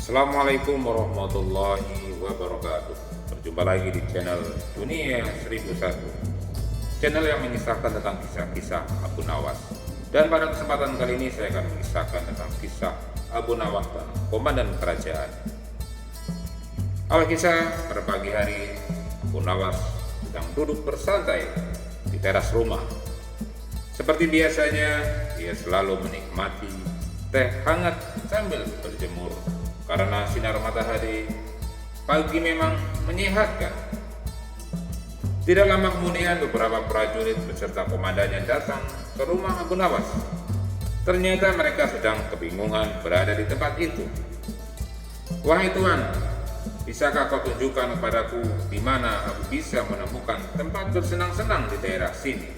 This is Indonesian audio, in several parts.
Assalamualaikum warahmatullahi wabarakatuh. Berjumpa lagi di channel Dunia 1001, channel yang mengisahkan tentang kisah-kisah Abu Nawas. Dan pada kesempatan kali ini saya akan mengisahkan tentang kisah Abu Nawas dan komandan kerajaan. Awal kisah, pada pagi hari Abu Nawas sedang duduk bersantai di teras rumah. Seperti biasanya, ia selalu menikmati teh hangat sambil berjemur, karena sinar matahari pagi memang menyehatkan. Tidak lama kemudian beberapa prajurit beserta komandannya datang ke rumah Abu Nawas. Ternyata mereka sedang kebingungan berada di tempat itu. "Wahai Tuan, bisakah kau tunjukkan kepadaku di mana aku bisa menemukan tempat bersenang-senang di daerah sini?"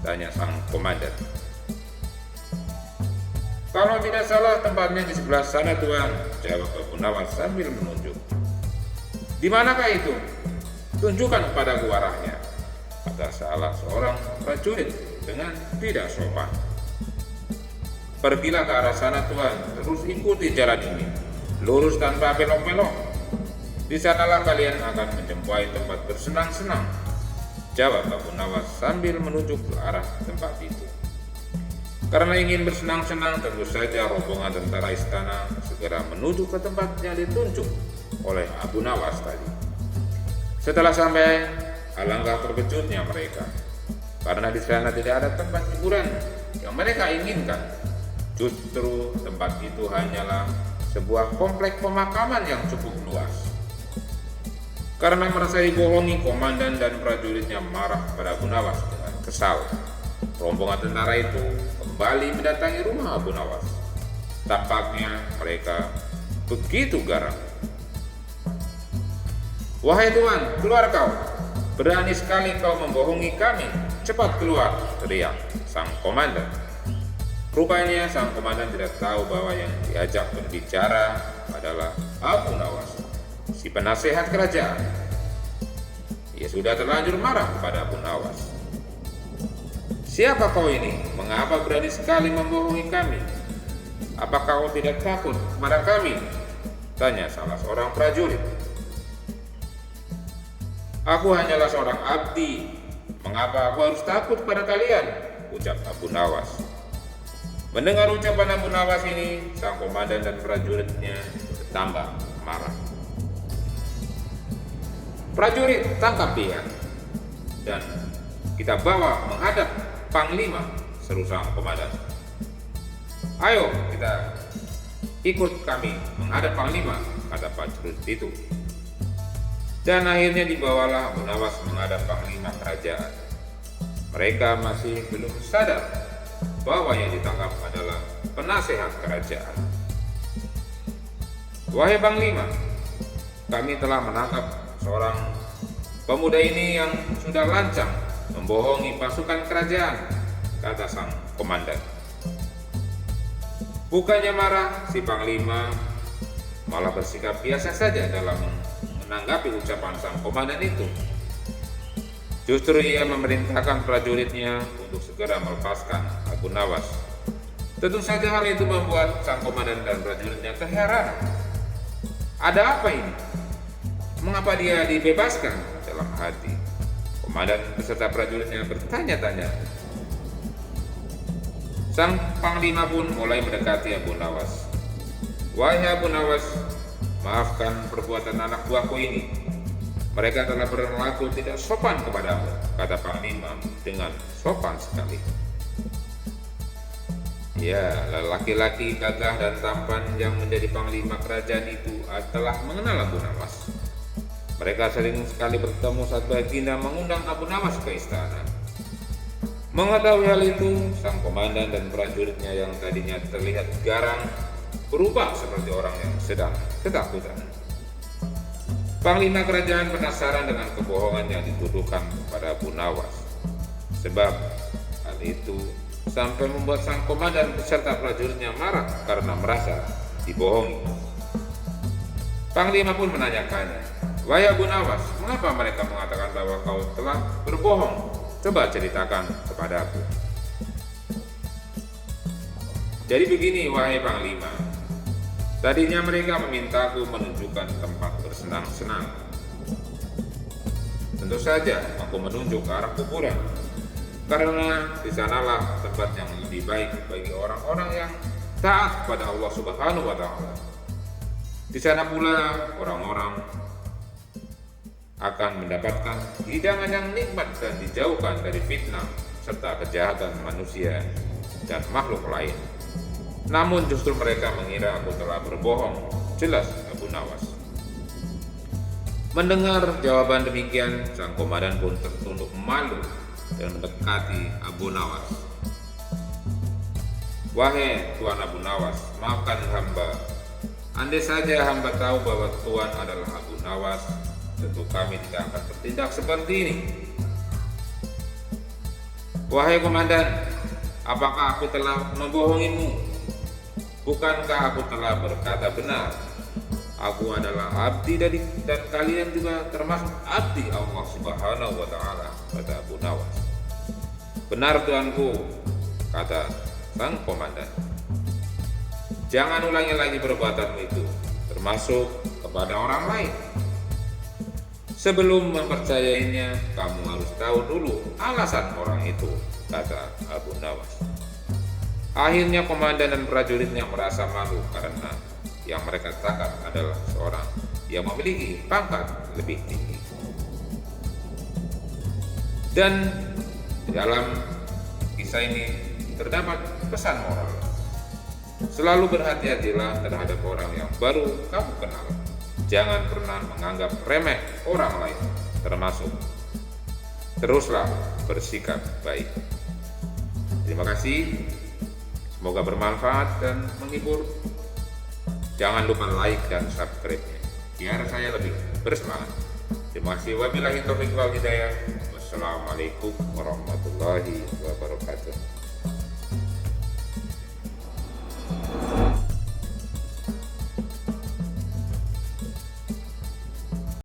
tanya sang komandan. "Kalau tidak salah tempatnya di sebelah sana, Tuan," jawab Abu Nawas sambil menunjuk. "Di manakah itu? Tunjukkan kepadaku arahnya," kata salah seorang prajurit dengan tidak sopan. "Pergilah ke arah sana, Tuan, terus ikuti jalan ini, lurus tanpa belok-belok. Di sanalah kalian akan menjumpai tempat bersenang-senang," jawab Abu Nawas sambil menunjuk ke arah tempat itu. Karena ingin bersenang-senang, tentu saja rombongan tentara istana segera menuju ke tempat yang ditunjuk oleh Abu Nawas tadi. Setelah sampai, alangkah terkejutnya mereka, karena di sana tidak ada tempat hiburan yang mereka inginkan. Justru tempat itu hanyalah sebuah komplek pemakaman yang cukup luas. Karena merasa dibohongi, komandan dan prajuritnya marah pada Abu Nawas dengan kesal. Rombongan tentara itu kembali mendatangi rumah Abu Nawas. Tampaknya mereka begitu garang. "Wahai Tuan, keluar kau! Berani sekali kau membohongi kami. Cepat keluar!" teriak sang komandan. Rupanya sang komandan tidak tahu bahwa yang diajak berbicara adalah Abu Nawas, si penasehat kerajaan. Ia sudah terlanjur marah kepada Abu Nawas. "Siapa kau ini? Mengapa berani sekali membohongi kami? Apakah kau tidak takut kepada kami?" tanya salah seorang prajurit. "Aku hanyalah seorang abdi. Mengapa aku harus takut pada kalian?" ucap Abu Nawas. Mendengar ucapan Abu Nawas ini, sang komandan dan prajuritnya bertambah marah. "Prajurit, tangkap dia dan kita bawa menghadap Panglima," seru sang komandan. "Ayo kita ikut kami menghadap Panglima," kata prajurit itu. Dan akhirnya dibawalah Abu Nawas menghadap Panglima kerajaan. Mereka masih belum sadar bahwa yang ditangkap adalah penasehat kerajaan. "Wahai Panglima, kami telah menangkap seorang pemuda ini yang sudah lancang membohongi pasukan kerajaan," kata sang komandan. Bukannya marah, si Panglima malah bersikap biasa saja dalam menanggapi ucapan sang komandan itu. Justru ia memerintahkan prajuritnya untuk segera melepaskan Abu Nawas. Tentu saja hal itu membuat sang komandan dan prajuritnya terheran. "Ada apa ini? Mengapa dia dibebaskan?" dalam hati komandan beserta prajuritnya bertanya-tanya. Sang Panglima pun mulai mendekati Abu Nawas. "Wahai Abu Nawas, maafkan perbuatan anak buahku ini. Mereka telah berlaku tidak sopan kepadamu," kata Panglima dengan sopan sekali. Ya, lelaki-laki gagah dan tampan yang menjadi Panglima kerajaan itu telah mengenal Abu Nawas. Mereka sering sekali bertemu saat baginda mengundang Abu Nawas ke istana. Mengetahui hal itu, sang komandan dan prajuritnya yang tadinya terlihat garang berubah seperti orang yang sedang ketakutan. Panglima kerajaan penasaran dengan kebohongan yang dituduhkan kepada Abu Nawas. Sebab hal itu sampai membuat sang komandan beserta prajuritnya marah karena merasa dibohongi. Panglima pun menanyakannya, "Wahai Abu Nawas, mengapa mereka mengatakan bahwa kau telah berbohong? Coba ceritakan kepadaku." "Jadi begini, wahai Panglima, Tadinya mereka memintaku menunjukkan tempat bersenang-senang. Tentu saja aku menunjuk ke arah kuburan, karena di sanalah tempat yang lebih baik bagi orang-orang yang taat kepada Allah Subhanahu wa Ta'ala. Di sana pula orang-orang akan mendapatkan hidangan yang nikmat dan dijauhkan dari fitnah serta kejahatan manusia dan makhluk lain. Namun justru mereka mengira aku telah berbohong, jelas Abu Nawas. Mendengar jawaban demikian, sang komandan pun tertunduk malu dan mendekati Abu Nawas. Wahai Tuan Abu Nawas, maafkan hamba. Andai saja hamba tahu bahwa Tuan adalah Abu Nawas, tentu kami tidak akan bertindak seperti ini. Wahai komandan, apakah aku telah membohongimu? Bukankah aku telah berkata benar? Aku adalah abdi dan kalian juga termasuk abdi Allah Subhanahu wa Ta'ala, kata Abu Nawas. Benar tuanku, kata sang komandan. Jangan ulangi lagi perbuatanmu itu, termasuk kepada orang lain. Sebelum mempercayainya, kamu harus tahu dulu alasan orang itu, kata Abu Nawas. Akhirnya komandan dan prajuritnya merasa malu karena yang mereka tangkap adalah seorang yang memiliki pangkat lebih tinggi. Dan dalam kisah ini terdapat pesan moral. Selalu berhati-hatilah terhadap orang yang baru kamu kenal. Jangan pernah menganggap remeh orang lain, termasuk teruslah bersikap baik. Terima kasih. Semoga bermanfaat dan menghibur. Jangan lupa like dan subscribe-nya biar saya lebih bersemangat. Terima kasih. Wabillahi taufiq wal hidayah. Wassalamualaikum warahmatullahi